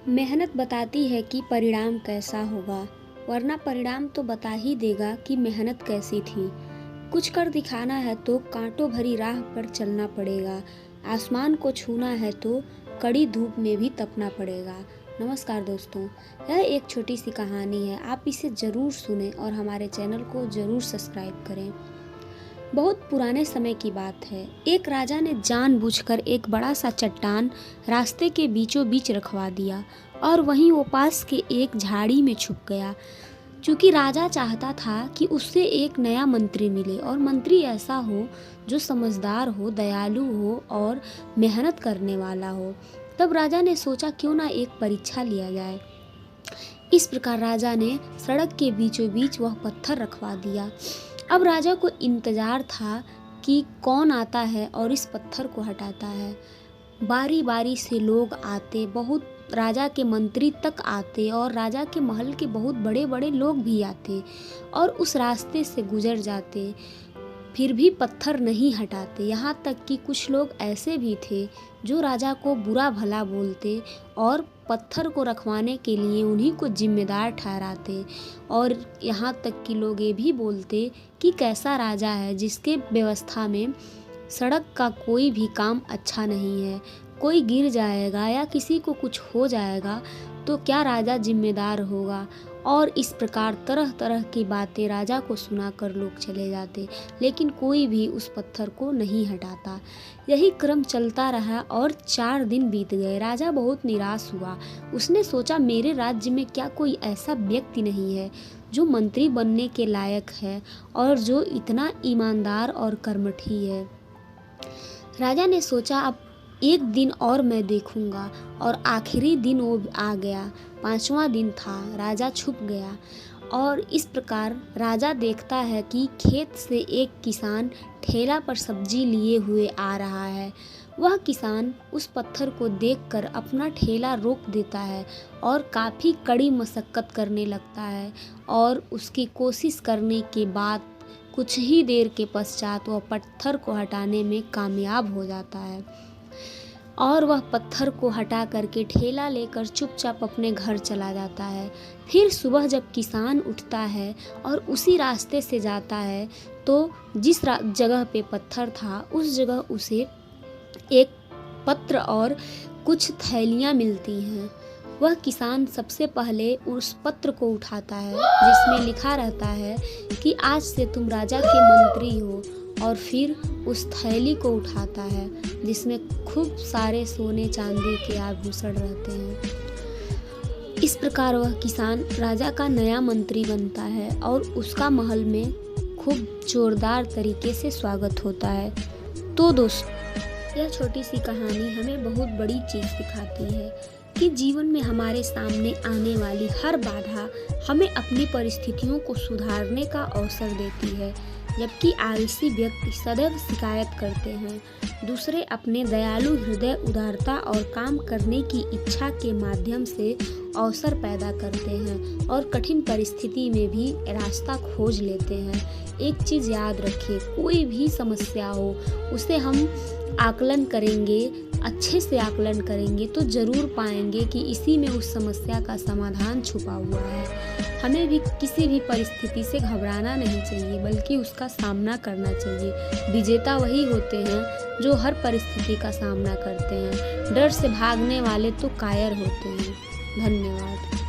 मेहनत बताती है कि परिणाम कैसा होगा, वरना परिणाम तो बता ही देगा कि मेहनत कैसी थी। कुछ कर दिखाना है तो कांटों भरी राह पर चलना पड़ेगा। आसमान को छूना है तो कड़ी धूप में भी तपना पड़ेगा। नमस्कार दोस्तों, यह एक छोटी सी कहानी है। आप इसे ज़रूर सुनें और हमारे चैनल को ज़रूर सब्सक्राइब करें। बहुत पुराने समय की बात है। एक राजा ने जानबूझकर एक बड़ा सा चट्टान रास्ते के बीचों बीच रखवा दिया और वहीं वो पास के एक झाड़ी में छुप गया। क्योंकि राजा चाहता था कि उससे एक नया मंत्री मिले और मंत्री ऐसा हो जो समझदार हो, दयालु हो और मेहनत करने वाला हो। तब राजा ने सोचा क्यों ना एक परीक्षा लिया जाए। इस प्रकार राजा ने सड़क के बीचों बीच वह पत्थर रखवा दिया। अब राजा को इंतजार था कि कौन आता है और इस पत्थर को हटाता है। बारी बारी से लोग आते, बहुत राजा के मंत्री तक आते और राजा के महल के बहुत बड़े बड़े लोग भी आते और उस रास्ते से गुजर जाते, फिर भी पत्थर नहीं हटाते। यहाँ तक कि कुछ लोग ऐसे भी थे जो राजा को बुरा भला बोलते और पत्थर को रखवाने के लिए उन्हीं को जिम्मेदार ठहराते। और यहाँ तक कि लोग ये भी बोलते कि कैसा राजा है जिसके व्यवस्था में सड़क का कोई भी काम अच्छा नहीं है। कोई गिर जाएगा या किसी को कुछ हो जाएगा तो क्या राजा जिम्मेदार होगा। और इस प्रकार तरह तरह की बातें राजा को सुनाकर लोग चले जाते, लेकिन कोई भी उस पत्थर को नहीं हटाता। यही क्रम चलता रहा और 4 दिन बीत गए। राजा बहुत निराश हुआ। उसने सोचा मेरे राज्य में क्या कोई ऐसा व्यक्ति नहीं है जो मंत्री बनने के लायक है और जो इतना ईमानदार और कर्मठी है। राजा ने सोचा अब एक दिन और मैं देखूंगा और आखिरी दिन वो आ गया। 5वां दिन था। राजा छुप गया और इस प्रकार राजा देखता है कि खेत से एक किसान ठेला पर सब्जी लिए हुए आ रहा है। वह किसान उस पत्थर को देखकर अपना ठेला रोक देता है और काफ़ी कड़ी मशक्क़त करने लगता है और उसकी कोशिश करने के बाद कुछ ही देर के पश्चात वह पत्थर को हटाने में कामयाब हो जाता है और वह पत्थर को हटा करके ठेला लेकर चुपचाप अपने घर चला जाता है। फिर सुबह जब किसान उठता है और उसी रास्ते से जाता है तो जिस जगह पे पत्थर था उस जगह उसे एक पत्र और कुछ थैलियाँ मिलती हैं। वह किसान सबसे पहले उस पत्र को उठाता है जिसमें लिखा रहता है कि आज से तुम राजा के मंत्री हो, और फिर उस थैली को उठाता है जिसमें खूब सारे सोने चांदी के आभूषण रहते हैं। इस प्रकार वह किसान राजा का नया मंत्री बनता है और उसका महल में खूब जोरदार तरीके से स्वागत होता है। तो दोस्तों, यह छोटी सी कहानी हमें बहुत बड़ी चीज़ सिखाती है कि जीवन में हमारे सामने आने वाली हर बाधा हमें अपनी परिस्थितियों को सुधारने का अवसर देती है, जबकि आलसी व्यक्ति सदैव शिकायत करते हैं। दूसरे अपने दयालु हृदय, उदारता और काम करने की इच्छा के माध्यम से अवसर पैदा करते हैं और कठिन परिस्थिति में भी रास्ता खोज लेते हैं। एक चीज़ याद रखिए, कोई भी समस्या हो उसे हम आकलन करेंगे, अच्छे से आकलन करेंगे तो ज़रूर पाएंगे कि इसी में उस समस्या का समाधान छुपा हुआ है। हमें भी किसी भी परिस्थिति से घबराना नहीं चाहिए, बल्कि उसका सामना करना चाहिए। विजेता वही होते हैं जो हर परिस्थिति का सामना करते हैं। डर से भागने वाले तो कायर होते हैं। धन्यवाद।